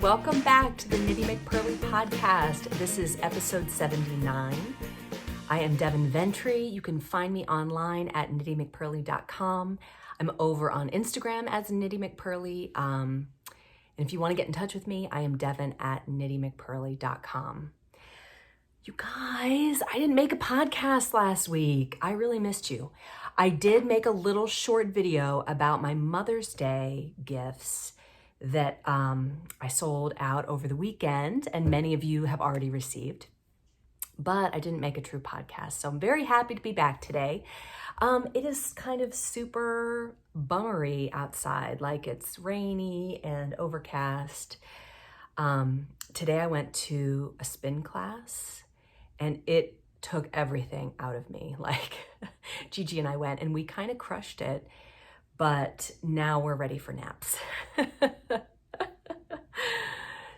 Welcome back to the Knitty McPurly podcast. This is episode 79. I am Devin Ventry. You can find me online at knittymcpurly.com. I'm over on Instagram as Knitty McPurly. And if you want to get in touch with me, I am Devin at knittymcpurly.com. You guys, I didn't make a podcast last week. I really missed you. I did make a little short video about my Mother's Day gifts that I sold out over the weekend, and many of you have already received, but I didn't make a true podcast. So I'm very happy to be back today. It is kind of super bummery outside, like it's rainy and overcast. Today I went to a spin class and it took everything out of me. Like Gigi and I went and we kind of crushed it. But now we're ready for naps.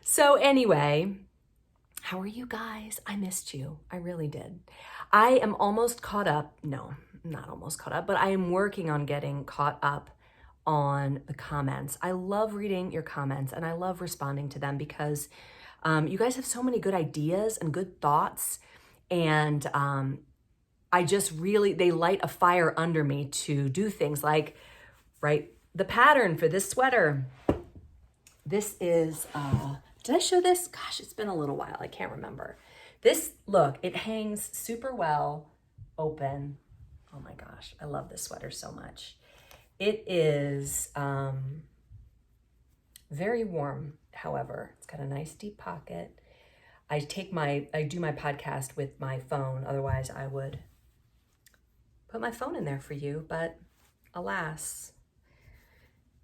So anyway, how are you guys? I missed you. I really did. I am almost caught up. No, not almost caught up, but I am working on getting caught up on the comments. I love reading your comments and I love responding to them because you guys have so many good ideas and good thoughts. And I just really, they light a fire under me to do things like, right, the pattern for this sweater. This is, did I show this? Gosh, it's been a little while. I can't remember. This, look, it hangs super well open. Oh my gosh, I love this sweater so much. It is very warm, however. It's got a nice deep pocket. I do my podcast with my phone. Otherwise, I would put my phone in there for you, but alas.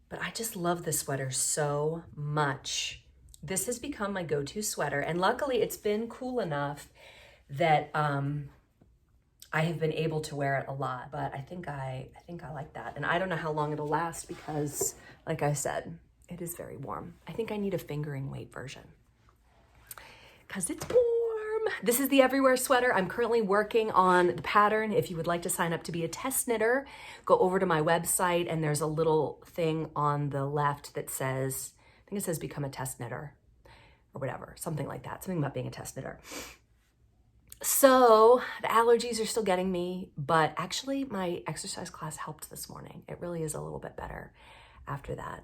But I just love this sweater so much. This has become my go-to sweater. And luckily it's been cool enough that I have been able to wear it a lot. But I think I like that. And I don't know how long it'll last because, like I said, it is very warm. I think I need a fingering weight version because it's warm. This is the Everywhere sweater. I'm currently working on the pattern. If you would like to sign up to be a test knitter, go over to my website and there's a little thing on the left that says, I think it says become a test knitter or whatever, something like that, something about being a test knitter. So the allergies are still getting me, but actually my exercise class helped this morning. It really is a little bit better after that.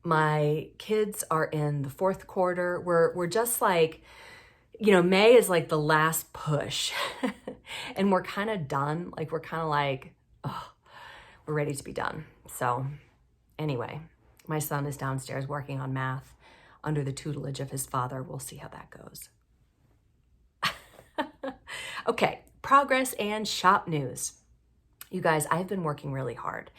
My kids are in the fourth quarter. We're just like, you know, May is like the last push and we're kind of done. Like we're kind of like, oh, we're ready to be done. So anyway, my son is downstairs working on math under the tutelage of his father. We'll see how that goes. Okay, progress and shop news. You guys, I've been working really hard.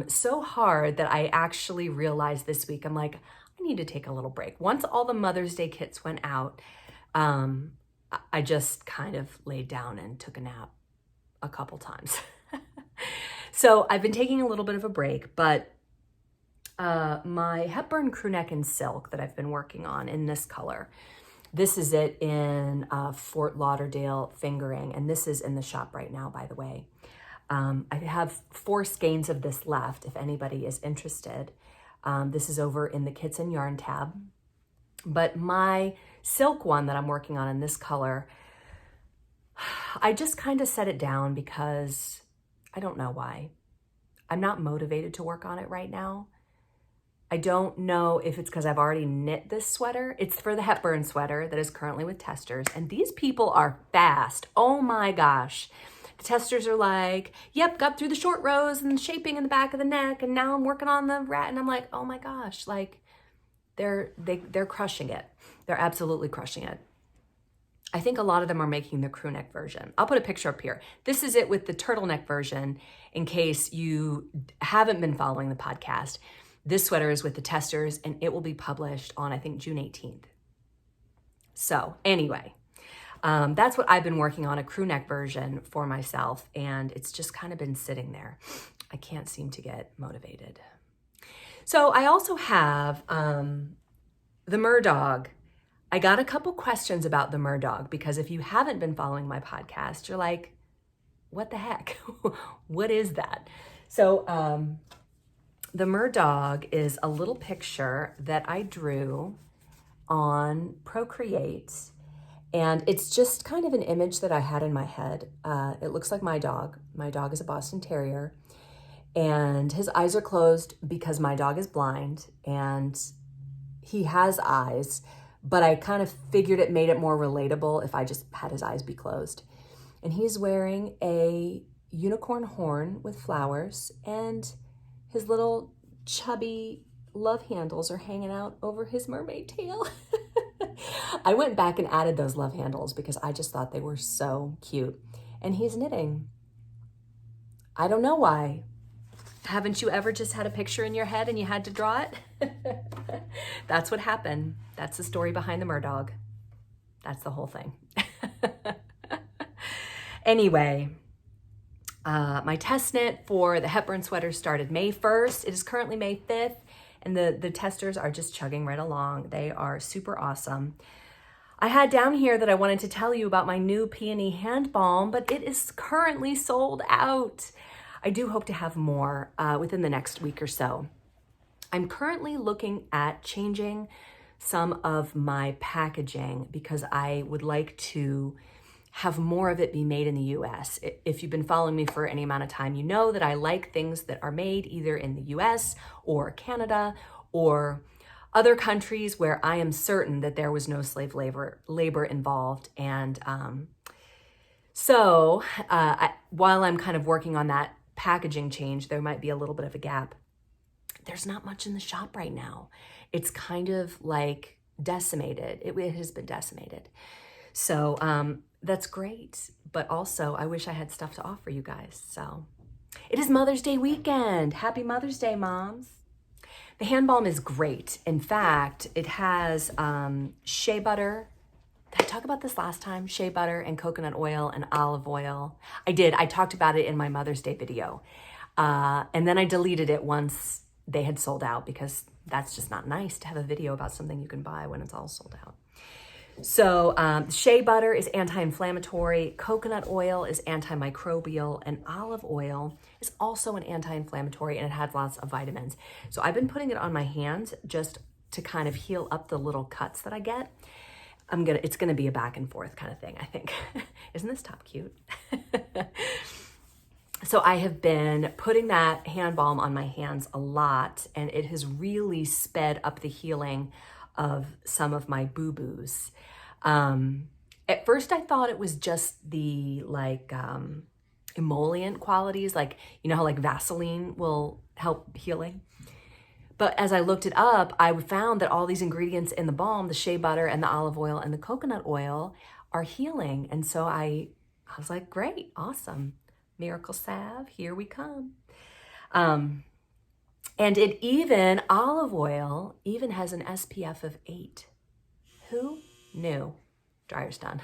So hard that I actually realized this week, I'm like, I need to take a little break. Once all the Mother's Day kits went out, I just kind of laid down and took a nap a couple times. So I've been taking a little bit of a break, but my Hepburn crew neck in silk that I've been working on in this color, this is it in Fort Lauderdale fingering, and this is in the shop right now, by the way. I have 4 skeins of this left if anybody is interested. This is over in the Kits and Yarn tab. But my silk one that I'm working on in this color, I just kind of set it down because I don't know why. I'm not motivated to work on it right now. I don't know if it's because I've already knit this sweater. It's for the Hepburn sweater that is currently with testers. And these people are fast. Oh my gosh. The testers are like, yep, got through the short rows and the shaping in the back of the neck, and now I'm working on the rat, and I'm like, oh my gosh, like they're crushing it. They're absolutely crushing it. I think a lot of them are making the crew neck version. I'll put a picture up here. This is it with the turtleneck version in case you haven't been following the podcast. This sweater is with the testers and it will be published on, I think, June 18th. So anyway, that's what I've been working on, a crew neck version for myself, and it's just kind of been sitting there. I can't seem to get motivated. So I also have the Murdog. I got a couple questions about the Murdog because if you haven't been following my podcast, you're like, what the heck? What is that? So The Dog is a little picture that I drew on Procreate, and it's just kind of an image that I had in my head. It looks like my dog. My dog is a Boston Terrier, and his eyes are closed because my dog is blind, and he has eyes, but I kind of figured it made it more relatable if I just had his eyes be closed. And he's wearing a unicorn horn with flowers, and his little chubby love handles are hanging out over his mermaid tail. I went back and added those love handles because I just thought they were so cute. And he's knitting. I don't know why. Haven't you ever just had a picture in your head and you had to draw it? That's what happened. That's the story behind the Dog. That's the whole thing. Anyway, my test knit for the Hepburn sweater started May 1st. It is currently May 5th, and the testers are just chugging right along. They are super awesome. I had down here that I wanted to tell you about my new peony hand balm, but it is currently sold out. I do hope to have more within the next week or so. I'm currently looking at changing some of my packaging because I would like to have more of it be made in the US. If you've been following me for any amount of time, you know that I like things that are made either in the US or Canada or other countries where I am certain that there was no slave labor involved. And while I'm kind of working on that packaging change, there might be a little bit of a gap. There's not much in the shop right now. It's kind of like decimated. It has been decimated. So that's great. But also I wish I had stuff to offer you guys. So it is Mother's Day weekend. Happy Mother's Day, moms. The hand balm is great. In fact, it has shea butter. Did I talk about this last time? Shea butter and coconut oil and olive oil. I did. I talked about it in my Mother's Day video. And then I deleted it once they had sold out because that's just not nice to have a video about something you can buy when it's all sold out. So shea butter is anti-inflammatory, coconut oil is antimicrobial, and olive oil is also an anti-inflammatory, and it has lots of vitamins. So I've been putting it on my hands just to kind of heal up the little cuts that I get. It's gonna be a back and forth kind of thing, I think. Isn't this top cute? So I have been putting that hand balm on my hands a lot, and it has really sped up the healing of some of my boo-boos. At first I thought it was just the emollient qualities, like, you know how like Vaseline will help healing? But as I looked it up, I found that all these ingredients in the balm, the shea butter and the olive oil and the coconut oil, are healing. And so I was like, great, awesome. Miracle salve, here we come. And olive oil even has an SPF of 8. Who knew? Dryer's done.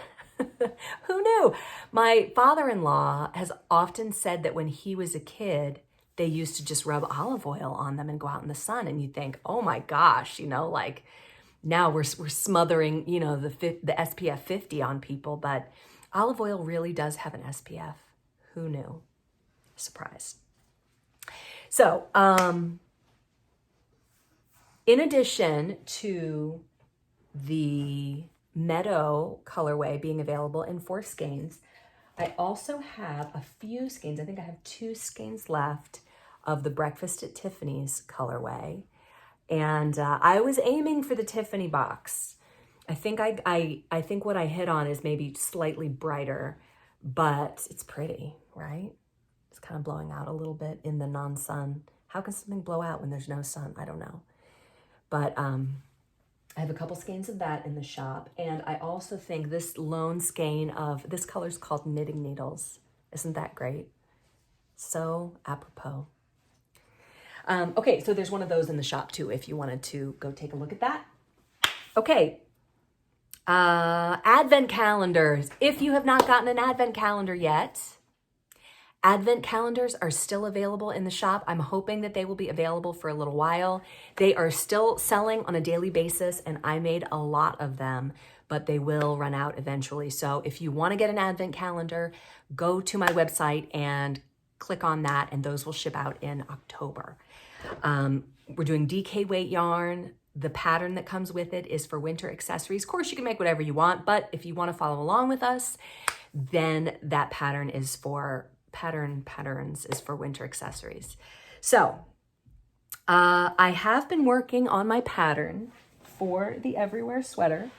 Who knew? My father-in-law has often said that when he was a kid, they used to just rub olive oil on them and go out in the sun. And you think, oh my gosh, like now we're smothering, the SPF 50 on people, but olive oil really does have an SPF. Who knew? Surprise. So, in addition to the Meadow colorway being available in 4 skeins, I also have a few skeins. I think I have 2 skeins left of the Breakfast at Tiffany's colorway. And I was aiming for the Tiffany box. I think I think what I hit on is maybe slightly brighter, but it's pretty, right? It's kind of blowing out a little bit in the non-sun. How can something blow out when there's no sun? I don't know. But I have a couple skeins of that in the shop. And I also think this lone skein of, this color's called Knitting Needles. Isn't that great? So apropos. Okay, so there's one of those in the shop too, if you wanted to go take a look at that. Okay. Advent calendars. If you have not gotten an advent calendar yet, advent calendars are still available in the shop. I'm hoping that they will be available for a little while. They are still selling on a daily basis, and I made a lot of them, but they will run out eventually. So if you want to get an advent calendar, go to my website and click on that, and those will ship out in October. We're doing DK weight yarn. The pattern that comes with it is for winter accessories. Of course, you can make whatever you want, but if you want to follow along with us, then that patterns is for winter accessories. So I have been working on my pattern for the Everywhere sweater.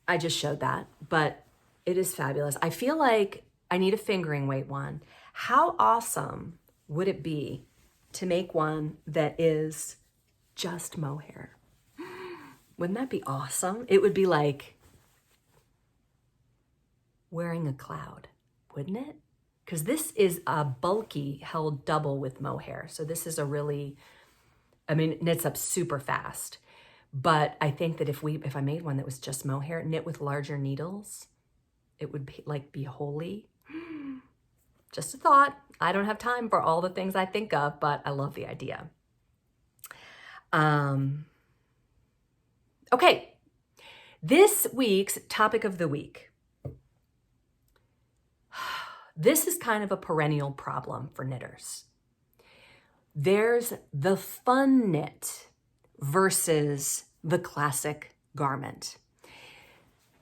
I just showed that, but it is fabulous. I feel like I need a fingering weight one. How awesome would it be to make one that is just mohair? Wouldn't that be awesome? It would be like wearing a cloud, wouldn't it? Because this is a bulky held double with mohair. So this is a really, it knits up super fast. But I think that if I made one that was just mohair, knit with larger needles, it would be holy. Just a thought. I don't have time for all the things I think of, but I love the idea. Okay, this week's topic of the week. This is kind of a perennial problem for knitters. There's the fun knit versus the classic garment.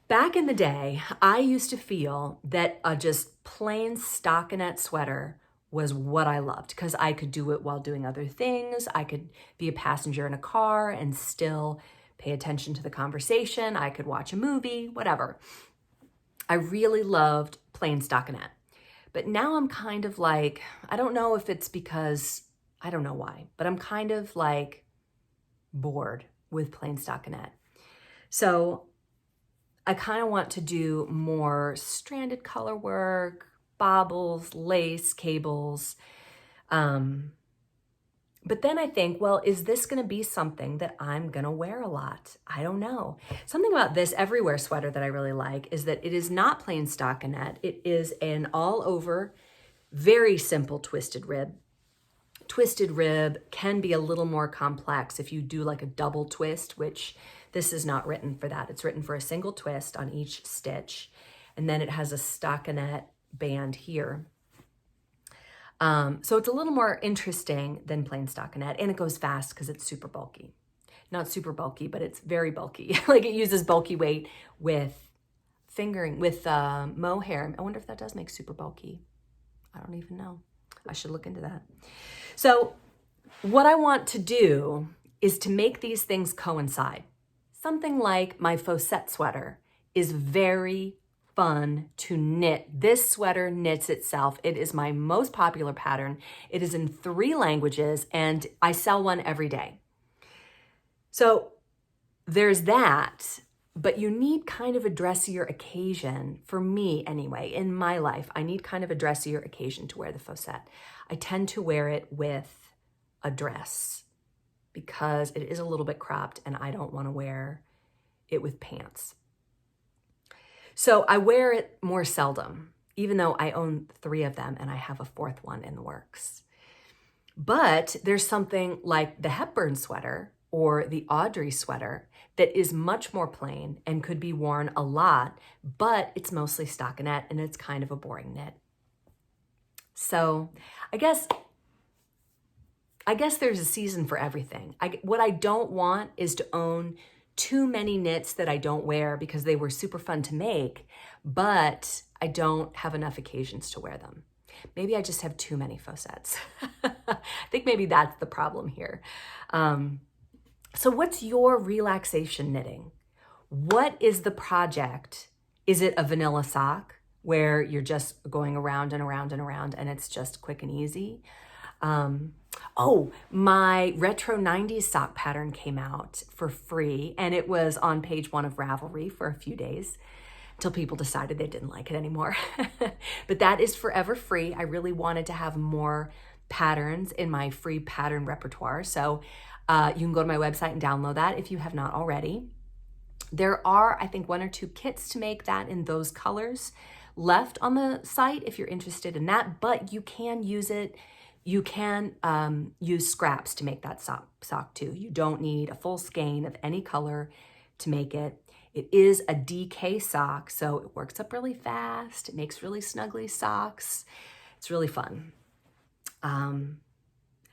Back in the day, I used to feel that a just plain stockinette sweater was what I loved because I could do it while doing other things. I could be a passenger in a car and still pay attention to the conversation. I could watch a movie, whatever. I really loved plain stockinette. But now I'm kind of like, I don't know if it's because, I don't know why, but I'm kind of like bored with plain stockinette. So I kind of want to do more stranded color work, bobbles, lace, cables. But then I think, well, is this going to be something that I'm going to wear a lot? I don't know. Something about this Everywhere sweater that I really like is that it is not plain stockinette. It is an all over, very simple twisted rib. Twisted rib can be a little more complex if you do like a double twist, which this is not written for that. It's written for a single twist on each stitch. And then it has a stockinette band here. So it's a little more interesting than plain stockinette, and it goes fast because it's super bulky. Not super bulky, but it's very bulky. Like it uses bulky weight with fingering, with mohair. I wonder if that does make super bulky. I don't even know. I should look into that. So what I want to do is to make these things coincide. Something like my Faucette sweater is very fun to knit. This sweater knits itself. It is my most popular pattern. It is in 3 languages and I sell one every day. So there's that, but you need kind of a dressier occasion, for me anyway, in my life. I need kind of a dressier occasion to wear the Faucette. I tend to wear it with a dress because it is a little bit cropped and I don't want to wear it with pants. So I wear it more seldom, even though I own 3 of them and I have a 4th one in the works. But there's something like the Hepburn sweater or the Audrey sweater that is much more plain and could be worn a lot, but it's mostly stockinette and it's kind of a boring knit. So I guess there's a season for everything. What I don't want is to own too many knits that I don't wear because they were super fun to make, but I don't have enough occasions to wear them. Maybe I just have too many Faucettes. I think maybe that's the problem here. So what's your relaxation knitting? What is the project? Is it a vanilla sock where you're just going around and around and around and it's just quick and easy? My retro 90s sock pattern came out for free and it was on page 1 of Ravelry for a few days until people decided they didn't like it anymore. But that is forever free. I really wanted to have more patterns in my free pattern repertoire. So you can go to my website and download that if you have not already. There are, I think, 1 or 2 kits to make that in those colors left on the site if you're interested in that, but you can use it. You can use scraps to make that sock too. You don't need a full skein of any color to make it. It is a DK sock, so it works up really fast. It makes really snuggly socks. It's really fun.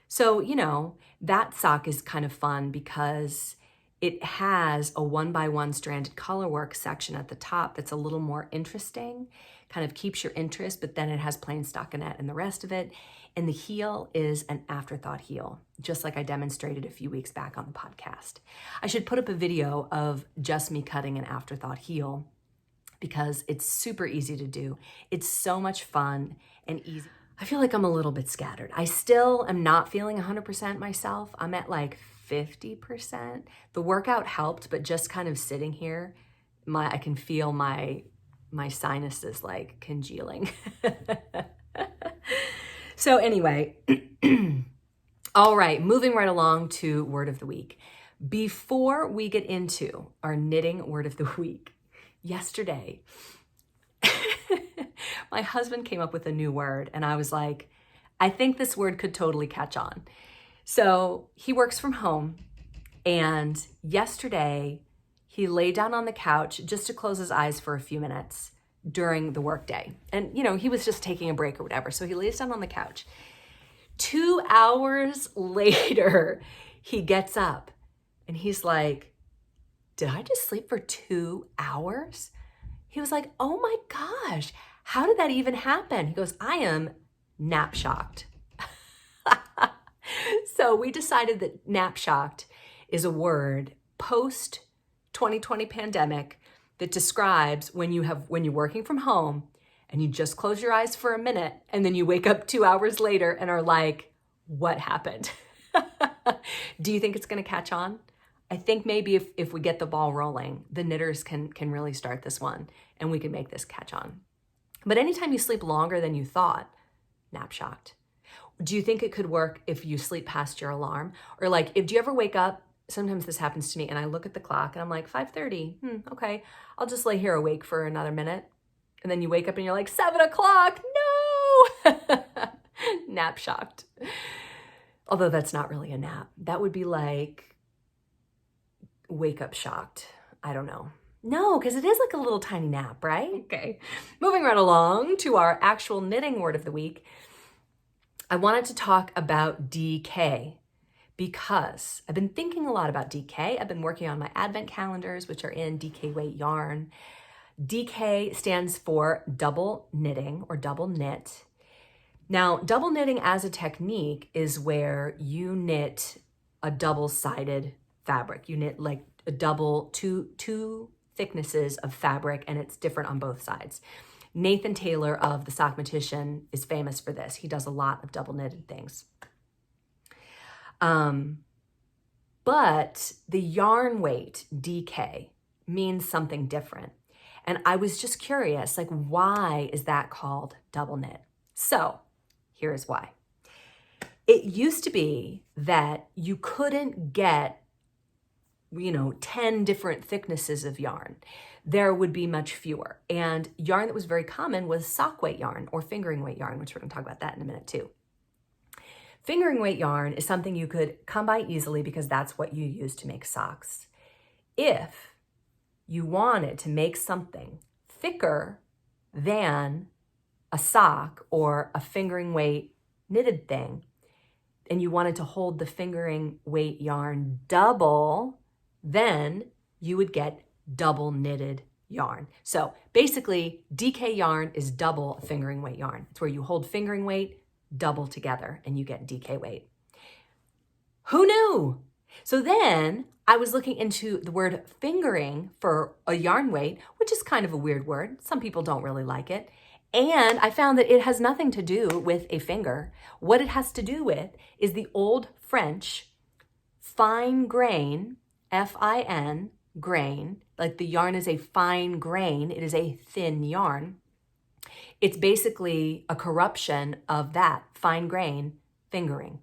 So, that sock is kind of fun because it has a 1x1 stranded colorwork section at the top that's a little more interesting, kind of keeps your interest, but then it has plain stockinette and the rest of it. And the heel is an afterthought heel, just like I demonstrated a few weeks back on the podcast. I should put up a video of just me cutting an afterthought heel because it's super easy to do. It's so much fun and easy. I feel like I'm a little bit scattered. I still am not feeling 100% myself. I'm at like 50%. The workout helped, but just kind of sitting here, I can feel my sinuses like congealing. So anyway, all right, moving right along to word of the week. Before we get into our knitting word of the week, yesterday, my husband came up with a new word and I was like, I think this word could totally catch on. So he works from home and yesterday he lay down on the couch just to close his eyes for a few minutes during the workday. And, he was just taking a break or whatever. So he lays down on the couch. 2 hours later, he gets up and he's like, did I just sleep for 2 hours? He was like, oh my gosh, how did that even happen? He goes, I am nap shocked. So we decided that nap shocked is a word post 2020 pandemic that describes when you're working from home and you just close your eyes for a minute and then you wake up 2 hours later and are like, what happened? Do you think it's going to catch on? I think maybe if we get the ball rolling, the knitters can really start this one and we can make this catch on. But anytime you sleep longer than you thought, nap shocked. Do you think it could work if you sleep past your alarm? Or do you ever wake up? Sometimes this happens to me and I look at the clock and I'm like, 5:30, okay, I'll just lay here awake for another minute. And then you wake up and you're like, 7 o'clock, no! Nap shocked. Although that's not really a nap. That would be like wake up shocked. I don't know. No, because it is like a little tiny nap, right? Okay. Moving right along to our actual knitting word of the week. I wanted to talk about DK because I've been thinking a lot about DK. I've been working on my advent calendars, which are in DK weight yarn. DK stands for double knitting or double knit. Now, double knitting as a technique is where you knit a double-sided fabric. You knit like a two thicknesses of fabric and it's different on both sides. Nathan Taylor of The Sockmatician is famous for this. He does a lot of double knitted things. But the yarn weight, DK, means something different. And I was just curious, why is that called double knit? So here's why. It used to be that you couldn't get 10 different thicknesses of yarn. There would be much fewer. And yarn that was very common was sock weight yarn or fingering weight yarn, which we're going to talk about that in a minute too. Fingering weight yarn is something you could come by easily because that's what you use to make socks. If you wanted to make something thicker than a sock or a fingering weight knitted thing, and you wanted to hold the fingering weight yarn double, then you would get double knitted yarn. So basically, DK yarn is double a fingering weight yarn. It's where you hold fingering weight double together and you get DK weight. Who knew? So then I was looking into the word fingering for a yarn weight, which is kind of a weird word. Some people don't really like it. And I found that it has nothing to do with a finger. What it has to do with is the old French fine grain, F-I-N, grain, like the yarn is a fine grain, it is a thin yarn. It's basically a corruption of that fine grain fingering.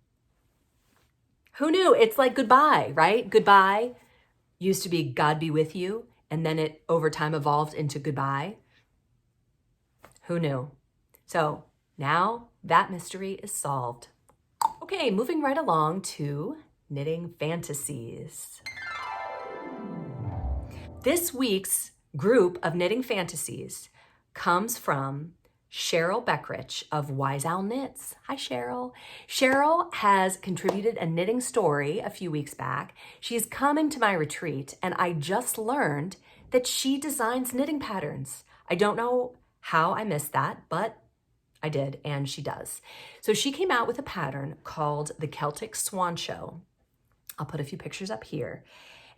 Who knew? It's like goodbye, right? Goodbye used to be God be with you, and then it over time evolved into goodbye. Who knew? So now that mystery is solved. Okay, moving right along to knitting fantasies. This week's group of knitting fantasies comes from Cheryl Beckrich of Wise Owl Knits. Hi, Cheryl. Cheryl has contributed a knitting story a few weeks back. She's coming to my retreat, and I just learned that she designs knitting patterns. I don't know how I missed that, but I did, and she does. So she came out with a pattern called the Celtic Swan Show. I'll put a few pictures up here.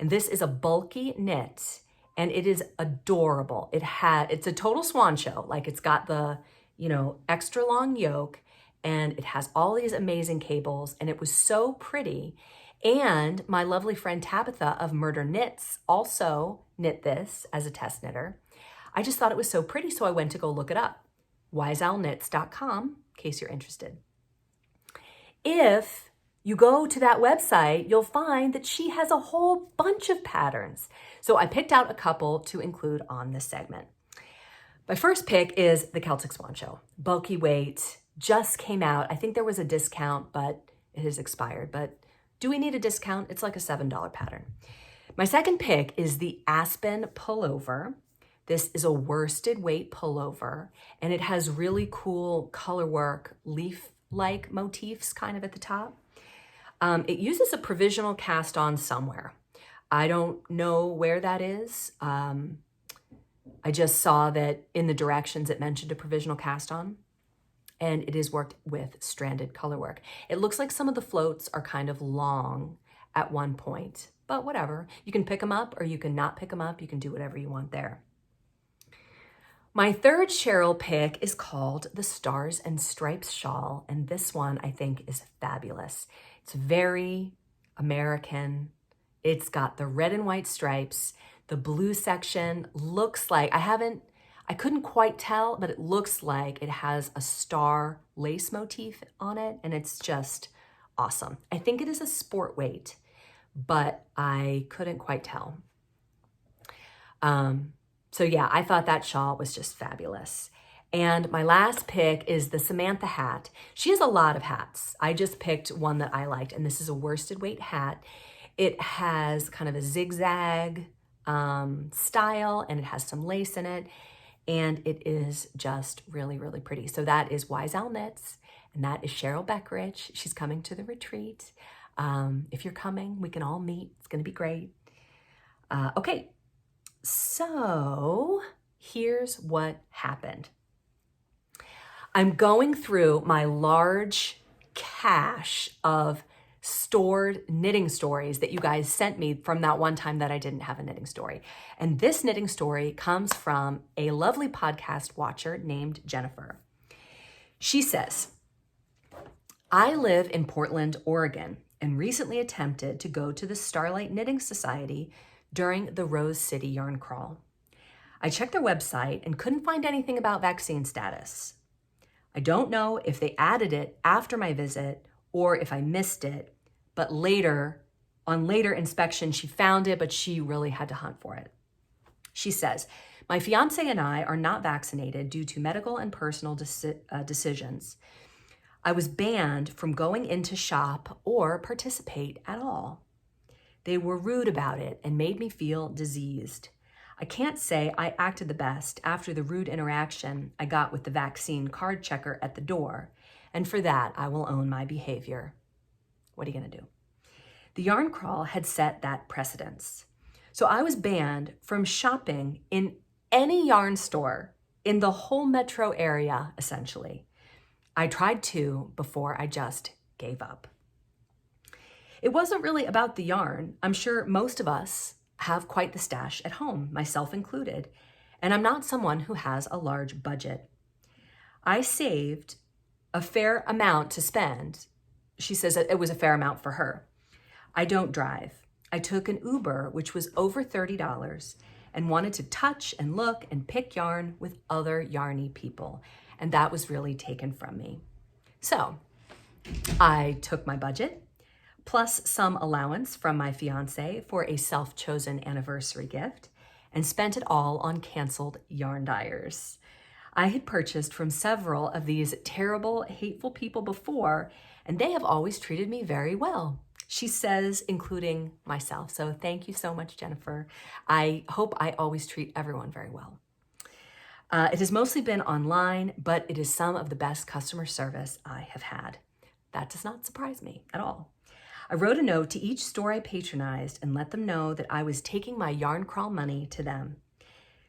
And this is a bulky knit, and it is adorable. It's a total swan show. Like, it's got the, extra long yoke, and it has all these amazing cables, and it was so pretty. And my lovely friend Tabitha of Murder Knits also knit this as a test knitter. I just thought it was so pretty, so I went to go look it up. wiseowlknits.com, in case you're interested. If you go to that website, you'll find that she has a whole bunch of patterns. So I picked out a couple to include on this segment. My first pick is the Celtic Swan Show. Bulky weight, just came out. I think there was a discount, but it has expired. But do we need a discount? It's like a $7 pattern. My second pick is the Aspen Pullover. This is a worsted weight pullover, and it has really cool color work, leaf-like motifs kind of at the top. It uses a provisional cast on somewhere. I don't know where that is. I just saw that in the directions it mentioned a provisional cast on, and it is worked with stranded color work. It looks like some of the floats are kind of long at one point, but whatever. You can pick them up or you can not pick them up. You can do whatever you want there. My third Cheryl pick is called the Stars and Stripes Shawl, and this one I think is fabulous. It's very American. It's got the red and white stripes. The blue section looks like, I couldn't quite tell, but it looks like it has a star lace motif on it, and it's just awesome. I think it is a sport weight, but I couldn't quite tell. So yeah, I thought that shawl was just fabulous. And my last pick is the Samantha hat. She has a lot of hats. I just picked one that I liked, and this is a worsted weight hat. It has kind of a zigzag style, and it has some lace in it, and it is just really, really pretty. So that is Wise Owl Knits, and that is Cheryl Beckrich. She's coming to the retreat. If you're coming, we can all meet. It's going to be great. Okay, so here's what happened. I'm going through my large cache of stored knitting stories that you guys sent me from that one time that I didn't have a knitting story. And this knitting story comes from a lovely podcast watcher named Jennifer. She says, I live in Portland, Oregon, and recently attempted to go to the Starlight Knitting Society during the Rose City Yarn Crawl. I checked their website and couldn't find anything about vaccine status. I don't know if they added it after my visit or if I missed it, but on later inspection, she found it, but she really had to hunt for it. She says, my fiance and I are not vaccinated due to medical and personal decisions. I was banned from going into shop or participate at all. They were rude about it and made me feel diseased. I can't say I acted the best after the rude interaction I got with the vaccine card checker at the door, and for that, I will own my behavior. What are you gonna do? The yarn crawl had set that precedence. So I was banned from shopping in any yarn store in the whole metro area, essentially. I tried to before I just gave up. It wasn't really about the yarn. I'm sure most of us have quite the stash at home, myself included, and I'm not someone who has a large budget. I saved a fair amount to spend. She says that it was a fair amount for her. I don't drive. I took an Uber, which was over $30, and wanted to touch and look and pick yarn with other yarny people, and that was really taken from me. So I took my budget, plus some allowance from my fiance for a self-chosen anniversary gift, and spent it all on canceled yarn dyers. I had purchased from several of these terrible, hateful people before, and they have always treated me very well. She says, including myself. So thank you so much, Jennifer. I hope I always treat everyone very well. It has mostly been online, but it is some of the best customer service I have had. That does not surprise me at all. I wrote a note to each store I patronized and let them know that I was taking my yarn crawl money to them.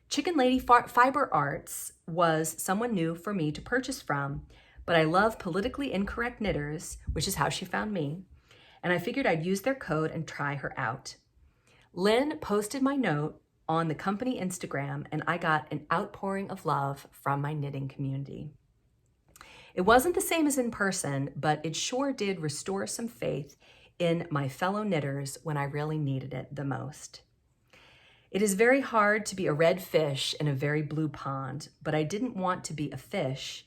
Chicken Lady Fiber Arts was someone new for me to purchase from, but I love politically incorrect knitters, which is how she found me, and I figured I'd use their code and try her out. Lynn posted my note on the company Instagram, and I got an outpouring of love from my knitting community. It wasn't the same as in person, but it sure did restore some faith in my fellow knitters when I really needed it the most. It is very hard to be a red fish in a very blue pond, but I didn't want to be a fish.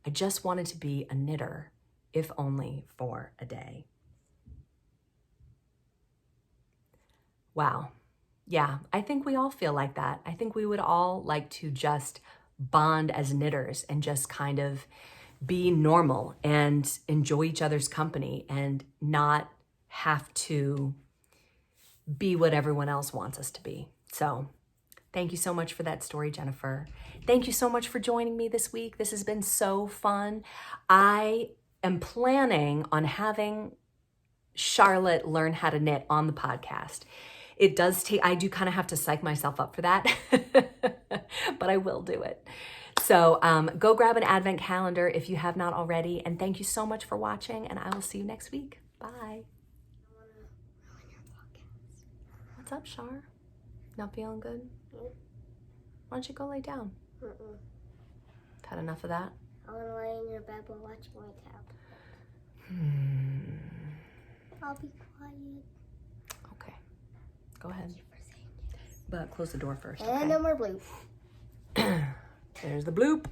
I just wanted to be a knitter, if only for a day. Wow. Yeah, I think we all feel like that. I think we would all like to just bond as knitters and just kind of be normal and enjoy each other's company and not have to be what everyone else wants us to be. So thank you so much for that story, Jennifer. Thank you so much for joining me this week. This has been so fun. I am planning on having Charlotte learn how to knit on the podcast. It does take, I do kind of have to psych myself up for that, but I will do it. So go grab an advent calendar if you have not already. And thank you so much for watching, and I will see you next week. Bye. What's up, Char? Not feeling good? Nope. Why don't you go lay down? Had enough of that? I want to lay in your bed while watching my tablet. I'll be quiet. Okay. Go ahead. Thank you for saying yes. But close the door first. And okay? no more bloop. There's the bloop.